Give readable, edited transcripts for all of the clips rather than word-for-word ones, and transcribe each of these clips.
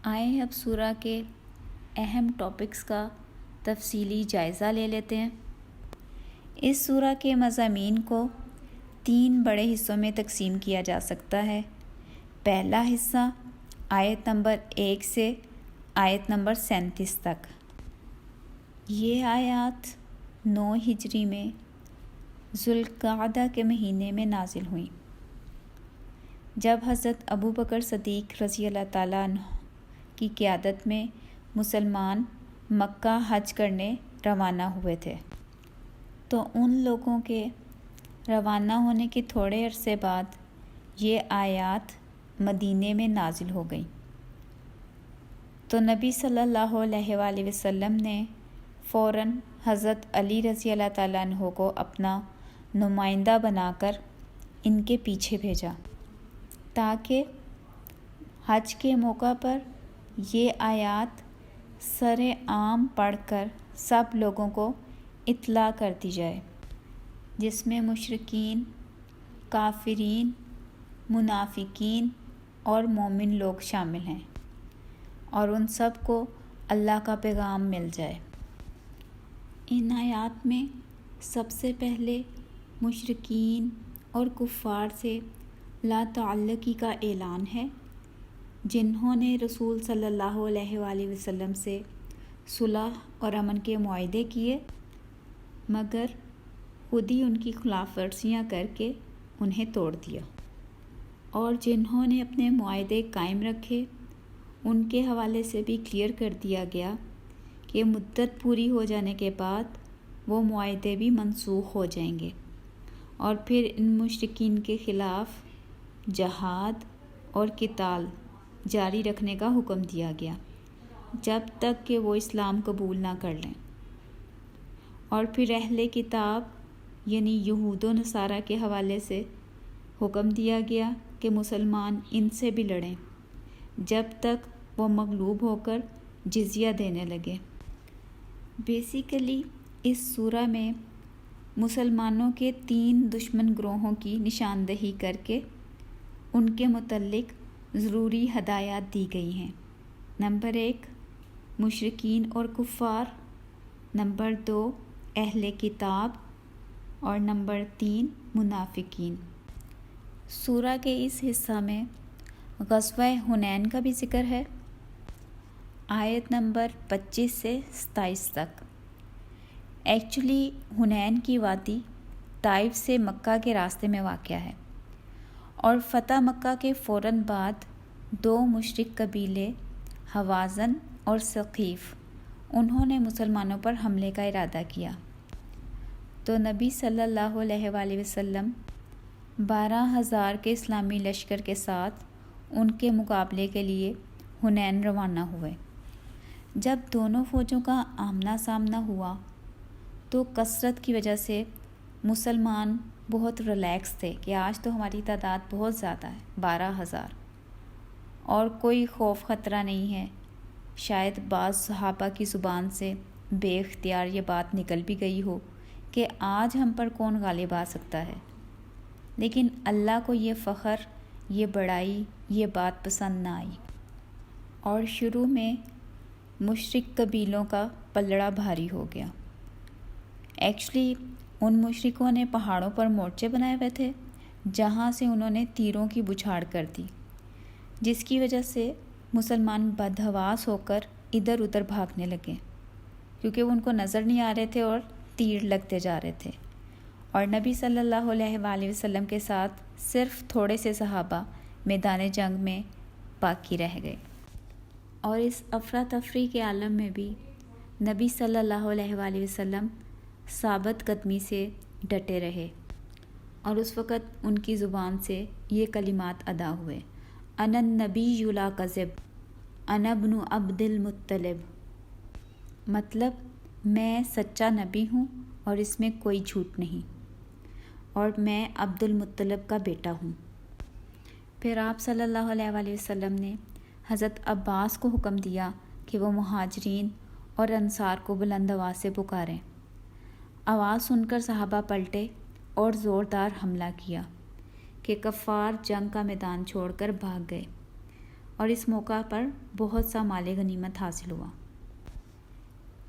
آئیں اب سورہ کے اہم ٹاپکس کا تفصیلی جائزہ لے لیتے ہیں۔ اس سورہ کے مضامین کو 3 بڑے حصوں میں تقسیم کیا جا سکتا ہے۔ پہلا حصہ آیت نمبر 1 سے آیت نمبر 37 تک۔ یہ آیات 9 ہجری میں ذوالقعدہ کے مہینے میں نازل ہوئیں، جب حضرت ابوبکر صدیق رضی اللہ تعالیٰ عنہ کی قیادت میں مسلمان مکہ حج کرنے روانہ ہوئے تھے، تو ان لوگوں کے روانہ ہونے کے تھوڑے عرصے بعد یہ آیات مدینے میں نازل ہو گئیں۔ تو نبی صلی اللہ علیہ وآلہ وسلم نے فوراً حضرت علی رضی اللہ تعالیٰ عنہ کو اپنا نمائندہ بنا کر ان کے پیچھے بھیجا، تاکہ حج کے موقع پر یہ آیات سر عام پڑھ کر سب لوگوں کو اطلاع کر دی جائے، جس میں مشرکین، کافرین، منافقین اور مومن لوگ شامل ہیں، اور ان سب کو اللہ کا پیغام مل جائے۔ ان آیات میں سب سے پہلے مشرکین اور کفار سے لا تعلقی کا اعلان ہے، جنہوں نے رسول صلی اللہ علیہ وآلہ وسلم سے صلح اور امن کے معاہدے کیے، مگر خود ہی ان کی خلاف ورزیاں کر کے انہیں توڑ دیا، اور جنہوں نے اپنے معاہدے قائم رکھے ان کے حوالے سے بھی کلیئر کر دیا گیا کہ مدت پوری ہو جانے کے بعد وہ معاہدے بھی منسوخ ہو جائیں گے، اور پھر ان مشرکین کے خلاف جہاد اور قتال جاری رکھنے کا حکم دیا گیا جب تک کہ وہ اسلام قبول نہ کر لیں۔ اور پھر اہل کتاب یعنی یہود و نصارہ کے حوالے سے حکم دیا گیا کہ مسلمان ان سے بھی لڑیں جب تک وہ مغلوب ہو کر جزیہ دینے لگے۔ بیسیکلی اس سورہ میں مسلمانوں کے 3 دشمن گروہوں کی نشاندہی کر کے ان کے متعلق ضروری ہدایات دی گئی ہیں۔ نمبر 1 مشرکین اور کفار، نمبر 2 اہل کتاب، اور نمبر 3 منافقین۔ سورہ کے اس حصہ میں غزوہ حنین کا بھی ذکر ہے، آیت نمبر 25 سے 27 تک۔ ایکچولی حنین کی وادی طائف سے مکہ کے راستے میں واقع ہے، اور فتح مکہ کے فوراً بعد 2 مشرک قبیلے حوازن اور ثقیف انہوں نے مسلمانوں پر حملے کا ارادہ کیا، تو نبی صلی اللہ علیہ وآلہ وسلم 12,000 کے اسلامی لشکر کے ساتھ ان کے مقابلے کے لیے حنین روانہ ہوئے۔ جب دونوں فوجوں کا آمنا سامنا ہوا تو کثرت کی وجہ سے مسلمان بہت ریلیکس تھے کہ آج تو ہماری تعداد بہت زیادہ ہے، 12,000، اور کوئی خوف خطرہ نہیں ہے۔ شاید بعض صحابہ کی زبان سے بے اختیار یہ بات نکل بھی گئی ہو کہ آج ہم پر کون غالب آ سکتا ہے، لیکن اللہ کو یہ فخر، یہ بڑائی، یہ بات پسند نہ آئی، اور شروع میں مشرک قبیلوں کا پلڑا بھاری ہو گیا۔ ایکچولی ان مشرکوں نے پہاڑوں پر مورچے بنائے ہوئے تھے، جہاں سے انہوں نے تیروں کی بچھاڑ کر دی، جس کی وجہ سے مسلمان بدحواس ہو کر ادھر ادھر بھاگنے لگے، کیونکہ وہ ان کو نظر نہیں آ رہے تھے اور تیر لگتے جا رہے تھے، اور نبی صلی اللہ علیہ وآلہ وسلم کے ساتھ صرف تھوڑے سے صحابہ میدان جنگ میں باقی رہ گئے۔ اور اس افراتفری کے عالم میں بھی نبی صلی اللہ علیہ وآلہ وسلم ثابت قدمی سے ڈٹے رہے، اور اس وقت ان کی زبان سے یہ کلمات ادا ہوئے، انا النبی لا کذب، انا ابن عبد المطلب، مطلب میں سچا نبی ہوں اور اس میں کوئی جھوٹ نہیں، اور میں عبد المطلب کا بیٹا ہوں۔ پھر آپ صلی اللہ علیہ وآلہ وسلم نے حضرت عباس کو حکم دیا کہ وہ مہاجرین اور انصار کو بلند آواز سے پکاریں۔ آواز سن کر صحابہ پلٹے اور زوردار حملہ کیا کہ کفار جنگ کا میدان چھوڑ کر بھاگ گئے، اور اس موقع پر بہت سا مال غنیمت حاصل ہوا۔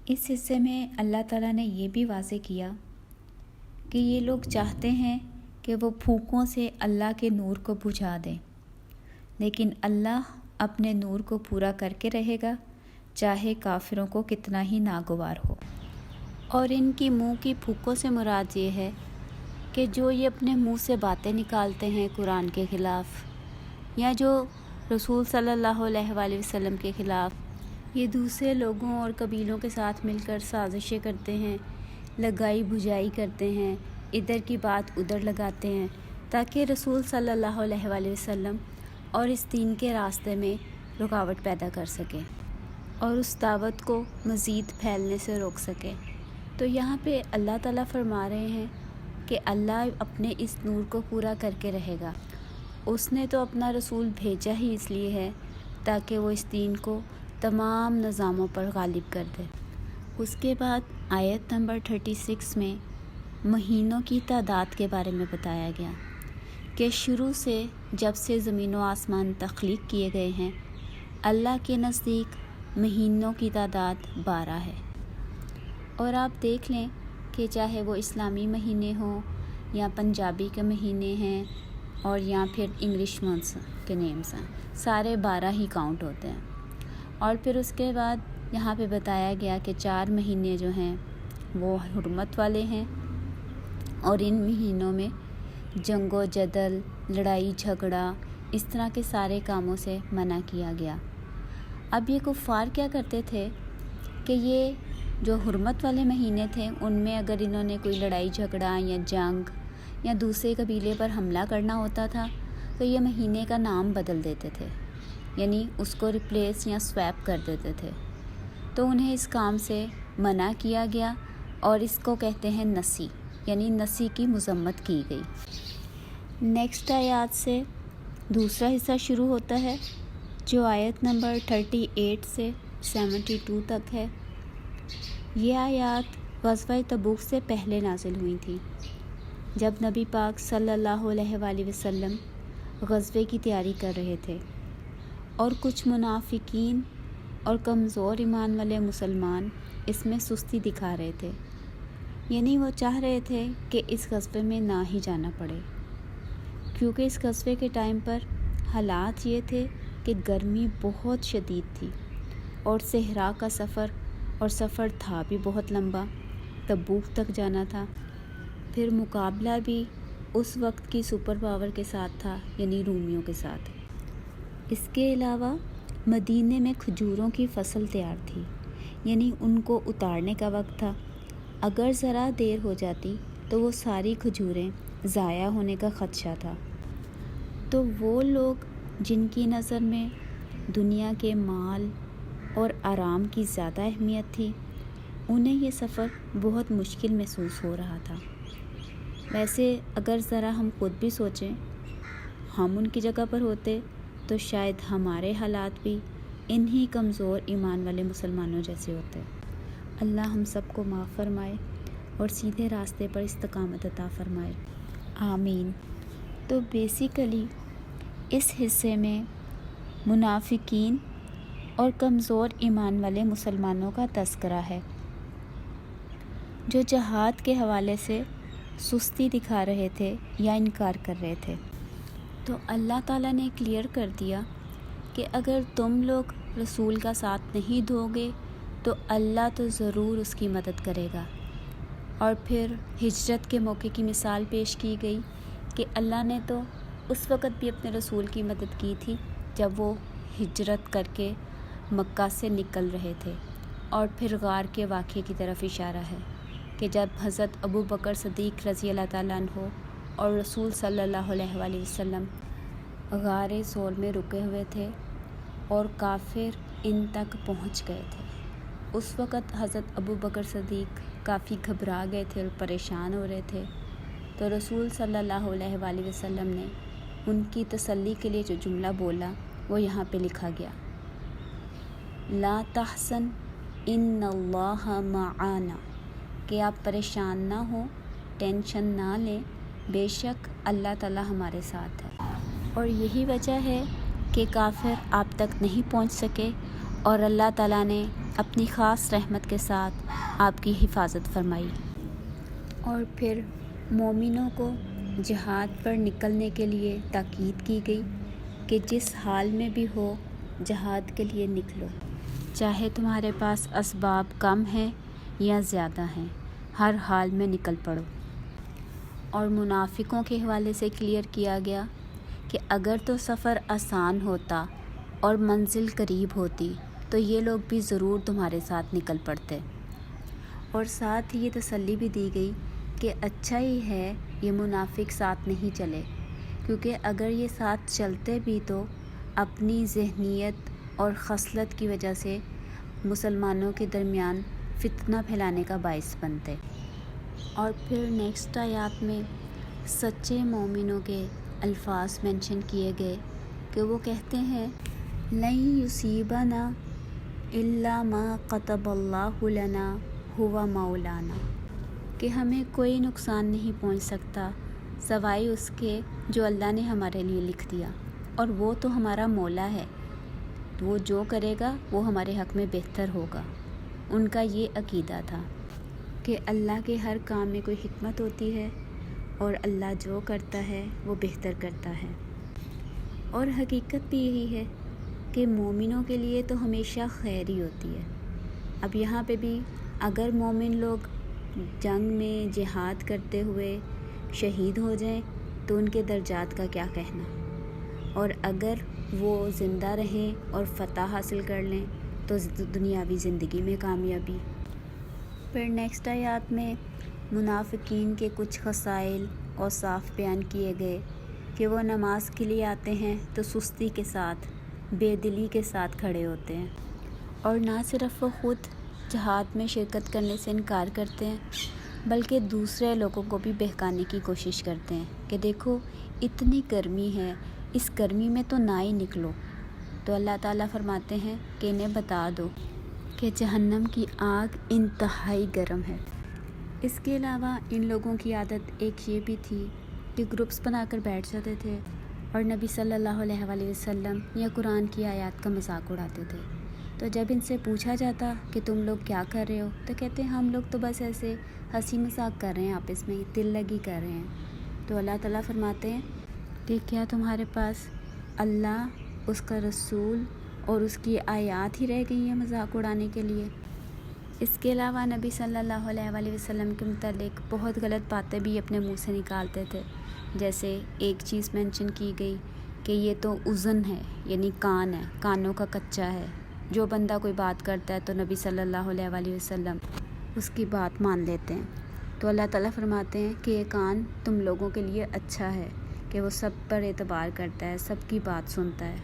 اس حصے میں اللہ تعالیٰ نے یہ بھی واضح کیا کہ یہ لوگ چاہتے ہیں کہ وہ پھونکوں سے اللہ کے نور کو بجھا دیں، لیکن اللہ اپنے نور کو پورا کر کے رہے گا، چاہے کافروں کو کتنا ہی ناگوار ہو۔ اور ان کی منہ کی پھونکوں سے مراد یہ ہے کہ جو یہ اپنے منہ سے باتیں نکالتے ہیں قرآن کے خلاف، یا جو رسول صلی اللہ علیہ وآلہ وسلم کے خلاف یہ دوسرے لوگوں اور قبیلوں کے ساتھ مل کر سازشیں کرتے ہیں، لگائی بجھائی کرتے ہیں، ادھر کی بات ادھر لگاتے ہیں، تاکہ رسول صلی اللہ علیہ وآلہ وسلم اور اس دین کے راستے میں رکاوٹ پیدا کر سکے اور اس دعوت کو مزید پھیلنے سے روک سکے۔ تو یہاں پہ اللہ تعالیٰ فرما رہے ہیں کہ اللہ اپنے اس نور کو پورا کر کے رہے گا۔ اس نے تو اپنا رسول بھیجا ہی اس لیے ہے تاکہ وہ اس دین کو تمام نظاموں پر غالب کر دے۔ اس کے بعد آیت نمبر 36 میں مہینوں کی تعداد کے بارے میں بتایا گیا کہ شروع سے جب سے زمین و آسمان تخلیق کیے گئے ہیں، اللہ کے نزدیک مہینوں کی تعداد 12 ہے۔ اور آپ دیکھ لیں کہ چاہے وہ اسلامی مہینے ہوں یا پنجابی کے مہینے ہیں اور یا پھر انگلش منتھس کے نیمز ہیں، سارے 12 ہی کاؤنٹ ہوتے ہیں۔ اور پھر اس کے بعد یہاں پہ بتایا گیا کہ 4 مہینے جو ہیں وہ حرمت والے ہیں، اور ان مہینوں میں جنگ و جدل، لڑائی جھگڑا، اس طرح کے سارے کاموں سے منع کیا گیا۔ اب یہ کفار کیا کرتے تھے کہ یہ جو حرمت والے مہینے تھے ان میں اگر انہوں نے کوئی لڑائی جھگڑا یا جنگ یا دوسرے قبیلے پر حملہ کرنا ہوتا تھا تو یہ مہینے کا نام بدل دیتے تھے، یعنی اس کو ریپلیس یا سویپ کر دیتے تھے۔ تو انہیں اس کام سے منع کیا گیا اور اس کو کہتے ہیں نسی، یعنی نسی کی مذمت کی گئی۔ نیکسٹ آیات سے دوسرا حصہ شروع ہوتا ہے جو آیت نمبر 38 سے 72 تک ہے۔ یہ آیات غزوہ تبوک سے پہلے نازل ہوئی تھیں، جب نبی پاک صلی اللہ علیہ وآلہ وسلم غزوے کی تیاری کر رہے تھے، اور کچھ منافقین اور کمزور ایمان والے مسلمان اس میں سستی دکھا رہے تھے، یعنی وہ چاہ رہے تھے کہ اس غزوے میں نہ ہی جانا پڑے، کیونکہ اس غزوے کے ٹائم پر حالات یہ تھے کہ گرمی بہت شدید تھی اور صحرا کا سفر تھا بھی بہت لمبا، تبوک تک جانا تھا، پھر مقابلہ بھی اس وقت کی سپر پاور کے ساتھ تھا، یعنی رومیوں کے ساتھ۔ اس کے علاوہ مدینے میں کھجوروں کی فصل تیار تھی، یعنی ان کو اتارنے کا وقت تھا، اگر ذرا دیر ہو جاتی تو وہ ساری کھجوریں ضائع ہونے کا خدشہ تھا۔ تو وہ لوگ جن کی نظر میں دنیا کے مال اور آرام کی زیادہ اہمیت تھی، انہیں یہ سفر بہت مشکل محسوس ہو رہا تھا۔ ویسے اگر ذرا ہم خود بھی سوچیں، ہم ان کی جگہ پر ہوتے تو شاید ہمارے حالات بھی انہی کمزور ایمان والے مسلمانوں جیسے ہوتے۔ اللہ ہم سب کو معاف فرمائے اور سیدھے راستے پر استقامت عطا فرمائے، آمین۔ تو بیسیکلی اس حصے میں منافقین اور کمزور ایمان والے مسلمانوں کا تذکرہ ہے جو جہاد کے حوالے سے سستی دکھا رہے تھے یا انکار کر رہے تھے۔ تو اللہ تعالیٰ نے کلیئر کر دیا کہ اگر تم لوگ رسول کا ساتھ نہیں دو گے تو اللہ تو ضرور اس کی مدد کرے گا۔ اور پھر ہجرت کے موقع کی مثال پیش کی گئی کہ اللہ نے تو اس وقت بھی اپنے رسول کی مدد کی تھی جب وہ ہجرت کر کے مکہ سے نکل رہے تھے۔ اور پھر غار کے واقعے کی طرف اشارہ ہے کہ جب حضرت ابو بکر صدیق رضی اللہ تعالیٰ عنہ اور رسول صلی اللہ علیہ وآلہ وسلم غار ثور میں رکے ہوئے تھے اور کافر ان تک پہنچ گئے تھے، اس وقت حضرت ابو بکر صدیق کافی گھبرا گئے تھے اور پریشان ہو رہے تھے۔ تو رسول صلی اللہ علیہ وآلہ وسلم نے ان کی تسلی کے لیے جو جملہ بولا وہ یہاں پہ لکھا گیا، لا تحزن ان اللہ معانا، کہ آپ پریشان نہ ہوں، ٹینشن نہ لیں، بے شک اللہ تعالیٰ ہمارے ساتھ ہے۔ اور یہی وجہ ہے کہ کافر آپ تک نہیں پہنچ سکے، اور اللہ تعالیٰ نے اپنی خاص رحمت کے ساتھ آپ کی حفاظت فرمائی۔ اور پھر مومنوں کو جہاد پر نکلنے کے لیے تاکید کی گئی کہ جس حال میں بھی ہو جہاد کے لیے نکلو، چاہے تمہارے پاس اسباب کم ہیں یا زیادہ ہیں، ہر حال میں نکل پڑو۔ اور منافقوں کے حوالے سے کلیئر کیا گیا کہ اگر تو سفر آسان ہوتا اور منزل قریب ہوتی تو یہ لوگ بھی ضرور تمہارے ساتھ نکل پڑتے، اور ساتھ ہی یہ تسلی بھی دی گئی کہ اچھا ہی ہے یہ منافق ساتھ نہیں چلے، کیونکہ اگر یہ ساتھ چلتے بھی تو اپنی ذہنیت اور خصلت کی وجہ سے مسلمانوں کے درمیان فتنہ پھیلانے کا باعث بنتے۔ اور پھر نیکسٹ آیات میں سچے مومنوں کے الفاظ مینشن کیے گئے کہ وہ کہتے ہیں لَن یُصِیبَنَا إِلَّا مَا كَتَبَ اللَّهُ لَنَا هُوَ مَوْلَانَا، کہ ہمیں کوئی نقصان نہیں پہنچ سکتا سوائے اس کے جو اللہ نے ہمارے لیے لکھ دیا، اور وہ تو ہمارا مولا ہے، وہ جو کرے گا وہ ہمارے حق میں بہتر ہوگا۔ ان کا یہ عقیدہ تھا کہ اللہ کے ہر کام میں کوئی حکمت ہوتی ہے، اور اللہ جو کرتا ہے وہ بہتر کرتا ہے۔ اور حقیقت بھی یہی ہے کہ مومنوں کے لیے تو ہمیشہ خیر ہی ہوتی ہے۔ اب یہاں پہ بھی اگر مومن لوگ جنگ میں جہاد کرتے ہوئے شہید ہو جائیں تو ان کے درجات کا کیا کہنا، اور اگر وہ زندہ رہیں اور فتح حاصل کر لیں تو دنیاوی زندگی میں کامیابی۔ پھر نیکسٹ آیات میں منافقین کے کچھ خصائل اور صاف بیان کیے گئے کہ وہ نماز کے لیے آتے ہیں تو سستی کے ساتھ، بے دلی کے ساتھ کھڑے ہوتے ہیں، اور نہ صرف وہ خود جہاد میں شرکت کرنے سے انکار کرتے ہیں بلکہ دوسرے لوگوں کو بھی بہکانے کی کوشش کرتے ہیں کہ دیکھو اتنی گرمی ہے، اس گرمی میں تو نہ ہی نکلو۔ تو اللہ تعالیٰ فرماتے ہیں کہ انہیں بتا دو کہ جہنم کی آگ انتہائی گرم ہے۔ اس کے علاوہ ان لوگوں کی عادت ایک یہ بھی تھی کہ گروپس بنا کر بیٹھ جاتے تھے اور نبی صلی اللہ علیہ وآلہ وسلم یا قرآن کی آیات کا مذاق اڑاتے تھے۔ تو جب ان سے پوچھا جاتا کہ تم لوگ کیا کر رہے ہو تو کہتے ہیں ہم لوگ تو بس ایسے ہنسی مذاق کر رہے ہیں، آپس میں دل لگی کر رہے ہیں۔ تو اللہ تعالیٰ فرماتے ہیں کہ کیا تمہارے پاس اللہ، اس کا رسول اور اس کی آیات ہی رہ گئی ہیں مذاق اڑانے کے لیے؟ اس کے علاوہ نبی صلی اللہ علیہ وآلہ وسلم کے متعلق بہت غلط باتیں بھی اپنے منہ سے نکالتے تھے، جیسے ایک چیز مینشن کی گئی کہ یہ تو اذن ہے، یعنی کان ہے، کانوں کا کچا ہے، جو بندہ کوئی بات کرتا ہے تو نبی صلی اللہ علیہ وآلہ وسلم اس کی بات مان لیتے ہیں۔ تو اللہ تعالیٰ فرماتے ہیں کہ یہ کان تم لوگوں کے لیے اچھا ہے کہ وہ سب پر اعتبار کرتا ہے، سب کی بات سنتا ہے۔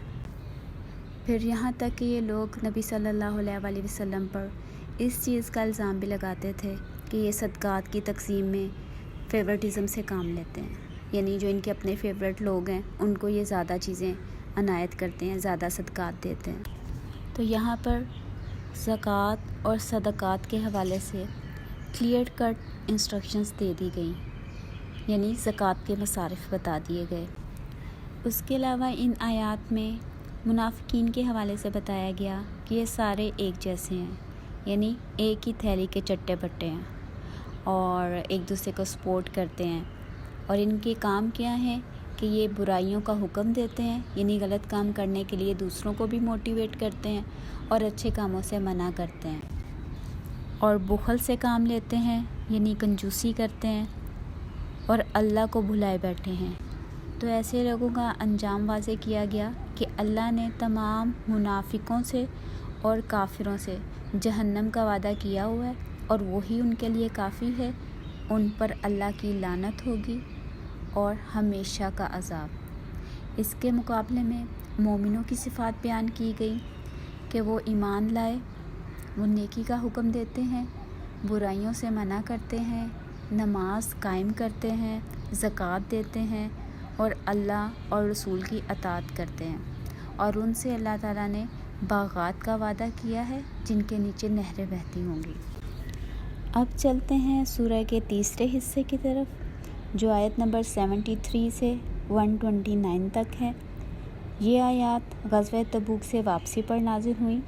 پھر یہاں تک کہ یہ لوگ نبی صلی اللہ علیہ وآلہ وسلم پر اس چیز کا الزام بھی لگاتے تھے کہ یہ صدقات کی تقسیم میں فیورٹزم سے کام لیتے ہیں، یعنی جو ان کے اپنے فیورٹ لوگ ہیں ان کو یہ زیادہ چیزیں عنایت کرتے ہیں، زیادہ صدقات دیتے ہیں۔ تو یہاں پر زکوٰۃ اور صدقات کے حوالے سے کلیئر کٹ انسٹرکشنز دے دی گئیں، یعنی زکوٰۃ کے مصارف بتا دیے گئے۔ اس کے علاوہ ان آیات میں منافقین کے حوالے سے بتایا گیا کہ یہ سارے ایک جیسے ہیں، یعنی ایک ہی تھیلی کے چٹے بٹے ہیں اور ایک دوسرے کو سپورٹ کرتے ہیں، اور ان کے کام کیا ہیں کہ یہ برائیوں کا حکم دیتے ہیں، یعنی غلط کام کرنے کے لیے دوسروں کو بھی موٹیویٹ کرتے ہیں اور اچھے کاموں سے منع کرتے ہیں، اور بخل سے کام لیتے ہیں، یعنی کنجوسی کرتے ہیں، اور اللہ کو بھلائے بیٹھے ہیں۔ تو ایسے لوگوں کا انجام واضح کیا گیا کہ اللہ نے تمام منافقوں سے اور کافروں سے جہنم کا وعدہ کیا ہوا ہے، اور وہی ان کے لیے کافی ہے، ان پر اللہ کی لعنت ہوگی اور ہمیشہ کا عذاب۔ اس کے مقابلے میں مومنوں کی صفات بیان کی گئی کہ وہ ایمان لائے، وہ نیکی کا حکم دیتے ہیں، برائیوں سے منع کرتے ہیں، نماز قائم کرتے ہیں، زکوٰۃ دیتے ہیں، اور اللہ اور رسول کی اطاعت کرتے ہیں، اور ان سے اللہ تعالیٰ نے باغات کا وعدہ کیا ہے جن کے نیچے نہریں بہتی ہوں گی۔ اب چلتے ہیں سورہ کے تیسرے حصے کی طرف، جو آیت نمبر 73 سے 129 تک ہے۔ یہ آیات غزوہ تبوک سے واپسی پر نازل ہوئیں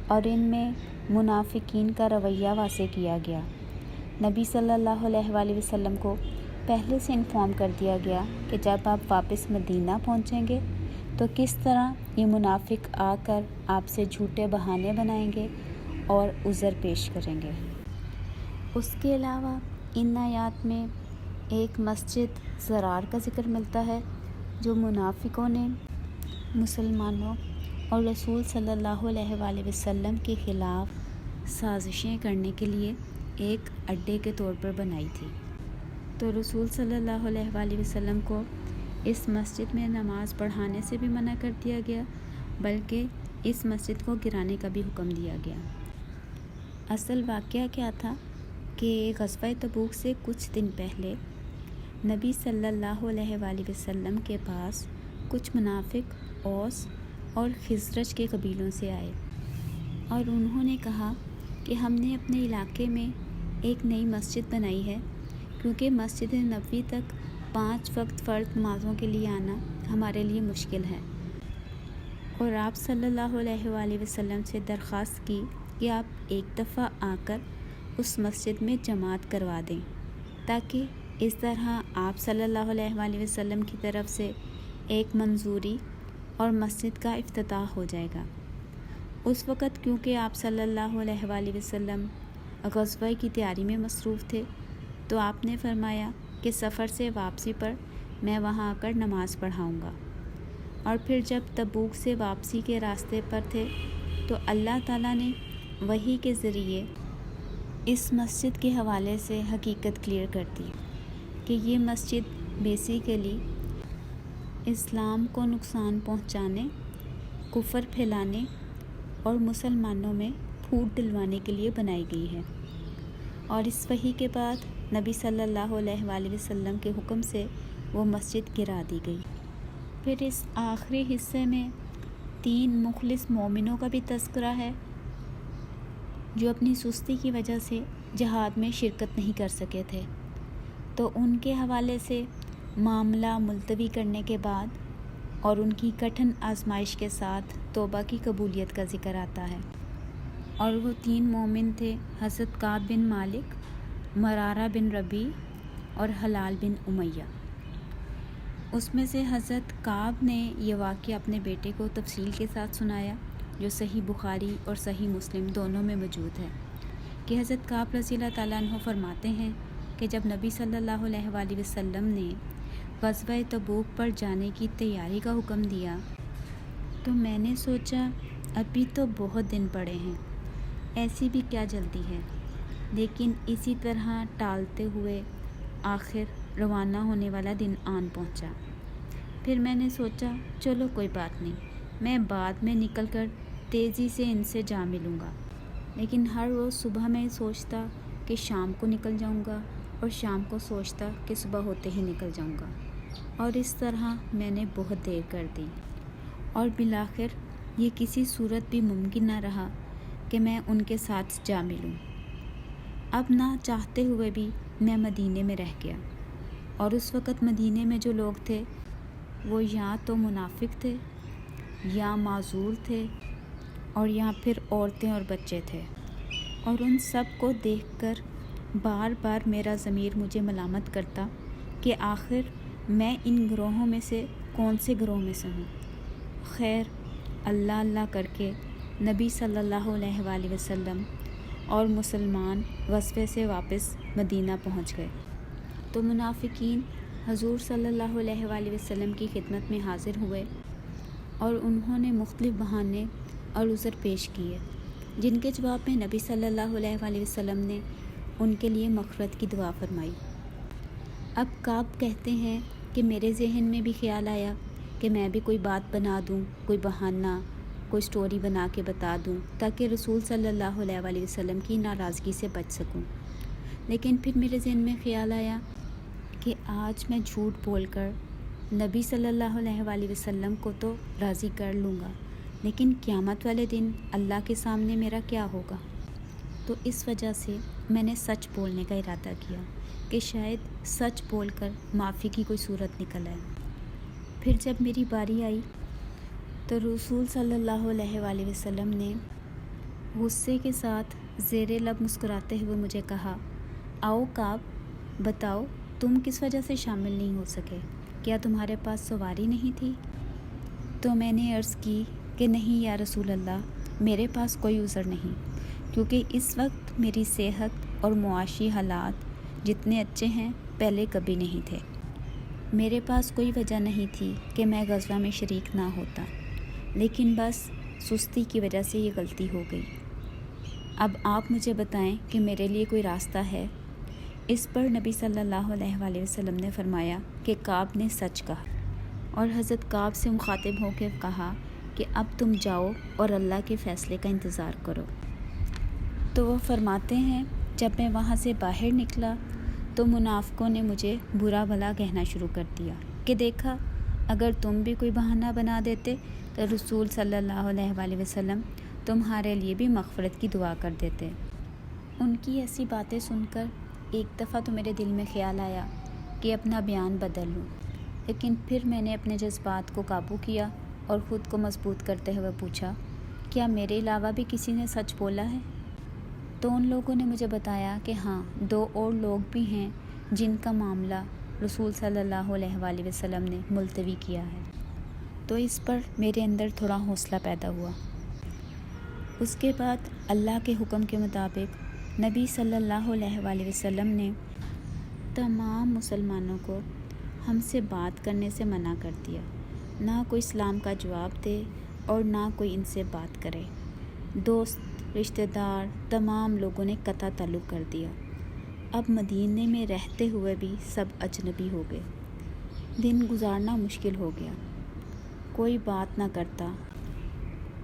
اور ان میں منافقین کا رویہ واضح کیا گیا۔ نبی صلی اللہ علیہ وآلہ وسلم کو پہلے سے انفارم کر دیا گیا کہ جب آپ واپس مدینہ پہنچیں گے تو کس طرح یہ منافق آ کر آپ سے جھوٹے بہانے بنائیں گے اور عذر پیش کریں گے۔ اس کے علاوہ ان آیات میں ایک مسجد ضرار کا ذکر ملتا ہے جو منافقوں نے مسلمانوں اور رسول صلی اللہ علیہ وآلہ وسلم کے خلاف سازشیں کرنے کے لیے ایک اڈے کے طور پر بنائی تھی۔ تو رسول صلی اللہ علیہ وآلہ وسلم کو اس مسجد میں نماز پڑھانے سے بھی منع کر دیا گیا، بلکہ اس مسجد کو گرانے کا بھی حکم دیا گیا۔ اصل واقعہ کیا تھا کہ غزوہ تبوک سے کچھ دن پہلے نبی صلی اللہ علیہ وآلہ وسلم کے پاس کچھ منافق اوس اور خزرج کے قبیلوں سے آئے اور انہوں نے کہا کہ ہم نے اپنے علاقے میں ایک نئی مسجد بنائی ہے، کیونکہ مسجد نبوی تک 5 وقت فرض نمازوں کے لیے آنا ہمارے لیے مشکل ہے، اور آپ صلی اللہ علیہ وآلہ وسلم سے درخواست کی کہ آپ ایک دفعہ آ کر اس مسجد میں جماعت کروا دیں، تاکہ اس طرح آپ صلی اللہ علیہ وآلہ وسلم کی طرف سے ایک منظوری اور مسجد کا افتتاح ہو جائے گا۔ اس وقت کیونکہ آپ صلی اللہ علیہ وآلہ وسلم غزوہ کی تیاری میں مصروف تھے، تو آپ نے فرمایا کہ سفر سے واپسی پر میں وہاں آ کر نماز پڑھاؤں گا۔ اور پھر جب تبوک سے واپسی کے راستے پر تھے تو اللہ تعالیٰ نے وحی کے ذریعے اس مسجد کے حوالے سے حقیقت کلیئر کر دی کہ یہ مسجد بیسیکلی اسلام کو نقصان پہنچانے، کفر پھیلانے اور مسلمانوں میں پھوٹ ڈلوانے کے لیے بنائی گئی ہے، اور اس وحی کے بعد نبی صلی اللہ علیہ وآلہ وسلم کے حکم سے وہ مسجد گرا دی گئی۔ پھر اس آخری حصے میں 3 مخلص مومنوں کا بھی تذکرہ ہے جو اپنی سستی کی وجہ سے جہاد میں شرکت نہیں کر سکے تھے، تو ان کے حوالے سے معاملہ ملتوی کرنے کے بعد اور ان کی کٹھن آزمائش کے ساتھ توبہ کی قبولیت کا ذکر آتا ہے۔ اور وہ 3 مومن تھے، حضرت کعب بن مالک، مرارہ بن ربیع اور حلال بن امیہ۔ اس میں سے حضرت کعب نے یہ واقعہ اپنے بیٹے کو تفصیل کے ساتھ سنایا، جو صحیح بخاری اور صحیح مسلم دونوں میں موجود ہے، کہ حضرت کعب رضی اللہ تعالیٰ عنہ فرماتے ہیں کہ جب نبی صلی اللہ علیہ وآلہ وسلم نے غزوہ تبوک پر جانے کی تیاری کا حکم دیا تو میں نے سوچا ابھی تو بہت دن پڑے ہیں، ایسی بھی کیا جلدی ہے، لیکن اسی طرح ٹالتے ہوئے آخر روانہ ہونے والا دن آن پہنچا۔ پھر میں نے سوچا چلو کوئی بات نہیں، میں بعد میں نکل کر تیزی سے ان سے جا ملوں گا، لیکن ہر روز صبح میں سوچتا کہ شام کو نکل جاؤں گا اور شام کو سوچتا کہ صبح ہوتے ہی نکل جاؤں گا، اور اس طرح میں نے بہت دیر کر دی، اور بالآخر یہ کسی صورت بھی ممکن نہ رہا کہ میں ان کے ساتھ جا ملوں۔ اب نہ چاہتے ہوئے بھی میں مدینے میں رہ گیا، اور اس وقت مدینے میں جو لوگ تھے وہ یا تو منافق تھے یا معذور تھے، اور یا پھر عورتیں اور بچے تھے، اور ان سب کو دیکھ کر بار بار میرا ضمیر مجھے ملامت کرتا کہ آخر میں ان گروہوں میں سے کون سے گروہ میں سے ہوں۔ خیر اللہ اللہ کر کے نبی صلی اللہ علیہ وآلہ وسلم اور مسلمان غزوے سے واپس مدینہ پہنچ گئے تو منافقین حضور صلی اللہ علیہ وآلہ وسلم کی خدمت میں حاضر ہوئے، اور انہوں نے مختلف بہانے اور عذر پیش کیے، جن کے جواب میں نبی صلی اللہ علیہ وآلہ وسلم نے ان کے لیے مغفرت کی دعا فرمائی۔ اب کعب کہتے ہیں کہ میرے ذہن میں بھی خیال آیا کہ میں بھی کوئی بات بنا دوں، کوئی بہانہ، کوئی سٹوری بنا کے بتا دوں تاکہ رسول صلی اللہ علیہ وآلہ وسلم کی ناراضگی سے بچ سکوں، لیکن پھر میرے ذہن میں خیال آیا کہ آج میں جھوٹ بول کر نبی صلی اللہ علیہ وآلہ وسلم کو تو راضی کر لوں گا، لیکن قیامت والے دن اللہ کے سامنے میرا کیا ہوگا؟ تو اس وجہ سے میں نے سچ بولنے کا ارادہ کیا کہ شاید سچ بول کر معافی کی کوئی صورت نکل آئے۔ پھر جب میری باری آئی تو رسول صلی اللہ علیہ وآلہ وسلم نے غصے کے ساتھ زیر لب مسکراتے ہوئے مجھے کہا، آؤ کعب، بتاؤ تم کس وجہ سے شامل نہیں ہو سکے؟ کیا تمہارے پاس سواری نہیں تھی؟ تو میں نے عرض کی کہ نہیں یا رسول اللہ، میرے پاس کوئی عذر نہیں، کیونکہ اس وقت میری صحت اور معاشی حالات جتنے اچھے ہیں پہلے کبھی نہیں تھے۔ میرے پاس کوئی وجہ نہیں تھی کہ میں غزوہ میں شریک نہ ہوتا، لیکن بس سستی کی وجہ سے یہ غلطی ہو گئی۔ اب آپ مجھے بتائیں کہ میرے لیے کوئی راستہ ہے؟ اس پر نبی صلی اللہ علیہ وآلہ وسلم نے فرمایا کہ کعب نے سچ کہا، اور حضرت کعب سے مخاطب ہو کے کہا کہ اب تم جاؤ اور اللہ کے فیصلے کا انتظار کرو۔ تو وہ فرماتے ہیں، جب میں وہاں سے باہر نکلا تو منافقوں نے مجھے برا بھلا کہنا شروع کر دیا کہ دیکھا، اگر تم بھی کوئی بہانہ بنا دیتے تو رسول صلی اللہ علیہ وآلہ وسلم تمہارے لیے بھی مغفرت کی دعا کر دیتے۔ ان کی ایسی باتیں سن کر ایک دفعہ تو میرے دل میں خیال آیا کہ اپنا بیان بدل لوں، لیکن پھر میں نے اپنے جذبات کو قابو کیا اور خود کو مضبوط کرتے ہوئے پوچھا، کیا میرے علاوہ بھی کسی نے سچ بولا ہے؟ تو ان لوگوں نے مجھے بتایا کہ ہاں، 2 اور لوگ بھی ہیں جن کا معاملہ رسول صلی اللہ علیہ وآلہ وسلم نے ملتوی کیا ہے۔ تو اس پر میرے اندر تھوڑا حوصلہ پیدا ہوا۔ اس کے بعد اللہ کے حکم کے مطابق نبی صلی اللہ علیہ وآلہ وسلم نے تمام مسلمانوں کو ہم سے بات کرنے سے منع کر دیا، نہ کوئی اسلام کا جواب دے اور نہ کوئی ان سے بات کرے۔ دوست، رشتہ دار، تمام لوگوں نے قطع تعلق کر دیا۔ اب مدینے میں رہتے ہوئے بھی سب اجنبی ہو گئے۔ دن گزارنا مشکل ہو گیا، کوئی بات نہ کرتا۔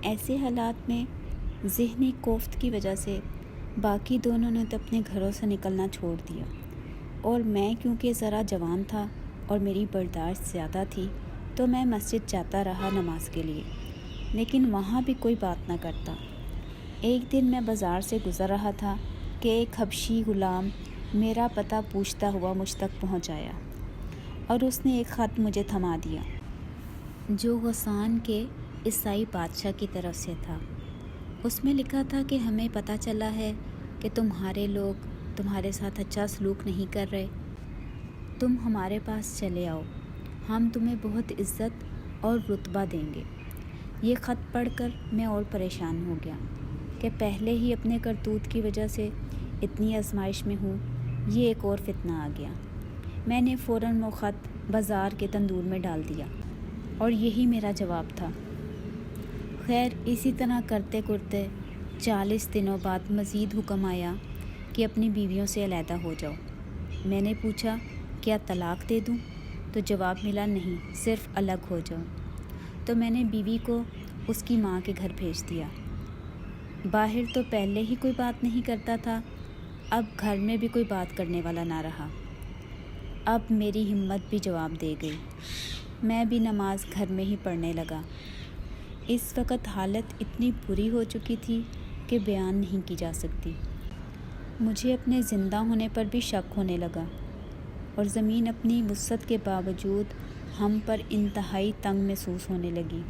ایسے حالات میں ذہنی کوفت کی وجہ سے باقی دونوں نے تو اپنے گھروں سے نکلنا چھوڑ دیا، اور میں کیونکہ ذرا جوان تھا اور میری برداشت زیادہ تھی تو میں مسجد جاتا رہا نماز کے لیے، لیکن وہاں بھی کوئی بات نہ کرتا۔ ایک دن میں بازار سے گزر رہا تھا کہ ایک حبشی غلام میرا پتہ پوچھتا ہوا مجھ تک پہنچ آیا، اور اس نے ایک خط مجھے تھما دیا جو غسان کے عیسائی بادشاہ کی طرف سے تھا۔ اس میں لکھا تھا کہ ہمیں پتہ چلا ہے کہ تمہارے لوگ تمہارے ساتھ اچھا سلوک نہیں کر رہے، تم ہمارے پاس چلے آؤ، ہم تمہیں بہت عزت اور رتبہ دیں گے۔ یہ خط پڑھ کر میں اور پریشان ہو گیا کہ پہلے ہی اپنے کرتوت کی وجہ سے اتنی آزمائش میں ہوں، یہ ایک اور فتنہ آ گیا۔ میں نے فوراً وہ خط بازار کے تندور میں ڈال دیا، اور یہی میرا جواب تھا۔ خیر، اسی طرح کرتے کرتے 40 دنوں بعد مزید حکم آیا کہ اپنی بیویوں سے علیحدہ ہو جاؤ۔ میں نے پوچھا، کیا طلاق دے دوں؟ تو جواب ملا، نہیں، صرف الگ ہو جاؤ۔ تو میں نے بیوی کو اس کی ماں کے گھر بھیج دیا۔ باہر تو پہلے ہی کوئی بات نہیں کرتا تھا، اب گھر میں بھی کوئی بات کرنے والا نہ رہا۔ اب میری ہمت بھی جواب دے گئی، میں بھی نماز گھر میں ہی پڑھنے لگا۔ اس وقت حالت اتنی بری ہو چکی تھی کہ بیان نہیں کی جا سکتی۔ مجھے اپنے زندہ ہونے پر بھی شک ہونے لگا، اور زمین اپنی وسعت کے باوجود ہم پر انتہائی تنگ محسوس ہونے لگی۔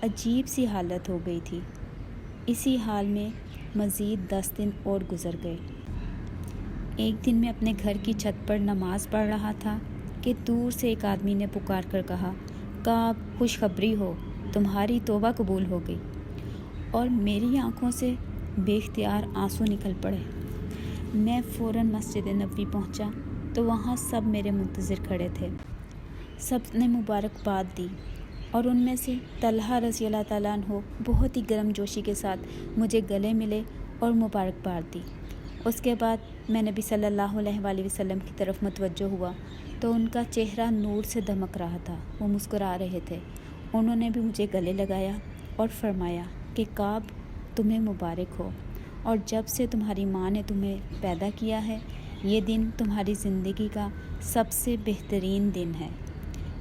عجیب سی حالت ہو گئی تھی۔ اسی حال میں مزید 10 دن اور گزر گئے۔ ایک دن میں اپنے گھر کی چھت پر نماز پڑھ رہا تھا کہ دور سے ایک آدمی نے پکار کر کہا، کعب، خوشخبری ہو، تمہاری توبہ قبول ہو گئی۔ اور میری آنکھوں سے بے اختیار آنسو نکل پڑے۔ میں فوراً مسجد نبوی پہنچا تو وہاں سب میرے منتظر کھڑے تھے۔ سب نے مبارکباد دی، اور ان میں سے طلحہ رضی اللہ تعالیٰ عنہ بہت ہی گرم جوشی کے ساتھ مجھے گلے ملے اور مبارکباد دی۔ اس کے بعد میں نبی صلی اللہ علیہ وآلہ وسلم کی طرف متوجہ ہوا تو ان کا چہرہ نور سے دمک رہا تھا، وہ مسکرا رہے تھے۔ انہوں نے بھی مجھے گلے لگایا اور فرمایا کہ کعب، تمہیں مبارک ہو، اور جب سے تمہاری ماں نے تمہیں پیدا کیا ہے، یہ دن تمہاری زندگی کا سب سے بہترین دن ہے۔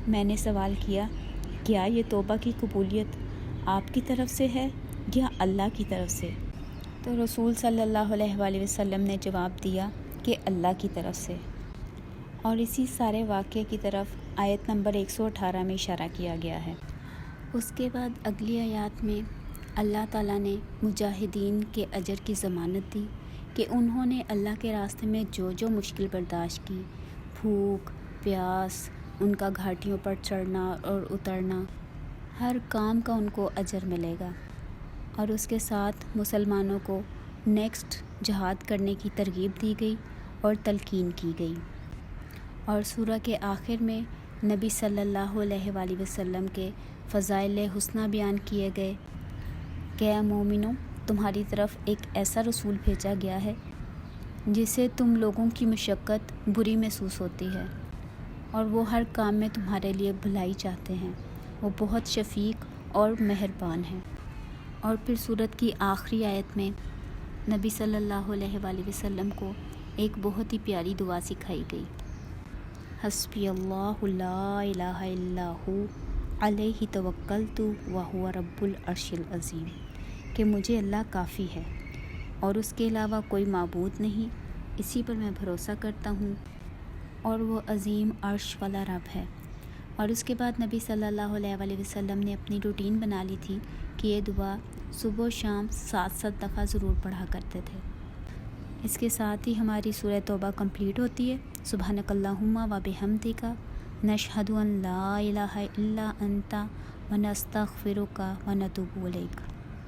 میں نے سوال کیا، کیا یہ توبہ کی قبولیت آپ کی طرف سے ہے یا اللہ کی طرف سے؟ تو رسول صلی اللہ علیہ وآلہ وسلم نے جواب دیا کہ اللہ کی طرف سے۔ اور اسی سارے واقعے کی طرف آیت نمبر 118 میں اشارہ کیا گیا ہے۔ اس کے بعد اگلی آیات میں اللہ تعالیٰ نے مجاہدین کے اجر کی ضمانت دی کہ انہوں نے اللہ کے راستے میں جو جو مشکل برداشت کی، بھوک، پیاس، ان کا گھاٹیوں پر چڑھنا اور اترنا، ہر کام کا ان کو اجر ملے گا۔ اور اس کے ساتھ مسلمانوں کو نیکسٹ جہاد کرنے کی ترغیب دی گئی اور تلقین کی گئی۔ اور سورہ کے آخر میں نبی صلی اللہ علیہ وآلہ وسلم کے فضائل حسنہ بیان کیے گئے کہ اے مومنوں، تمہاری طرف ایک ایسا رسول بھیجا گیا ہے جسے تم لوگوں کی مشقت بری محسوس ہوتی ہے اور وہ ہر کام میں تمہارے لیے بھلائی چاہتے ہیں، وہ بہت شفیق اور مہربان ہیں۔ اور پھر سورت کی آخری آیت میں نبی صلی اللہ علیہ وآلہ وسلم کو ایک بہت ہی پیاری دعا سکھائی گئی، حسبی اللہ لا الہ الا ہو علیہ توکلت وہو رب العرش العظیم، کہ مجھے اللہ کافی ہے اور اس کے علاوہ کوئی معبود نہیں، اسی پر میں بھروسہ کرتا ہوں اور وہ عظیم عرش والا رب ہے۔ اور اس کے بعد نبی صلی اللہ علیہ وآلہ وسلم نے اپنی روٹین بنا لی تھی کہ یہ دعا صبح و شام 7 دفعہ ضرور پڑھا کرتے تھے۔ اس کے ساتھ ہی ہماری سورہ توبہ کمپلیٹ ہوتی ہے۔ سبحانک اللہم و بحمدک نشہد ان لا الہ الا انت ونستغفرک ونتوب الیک۔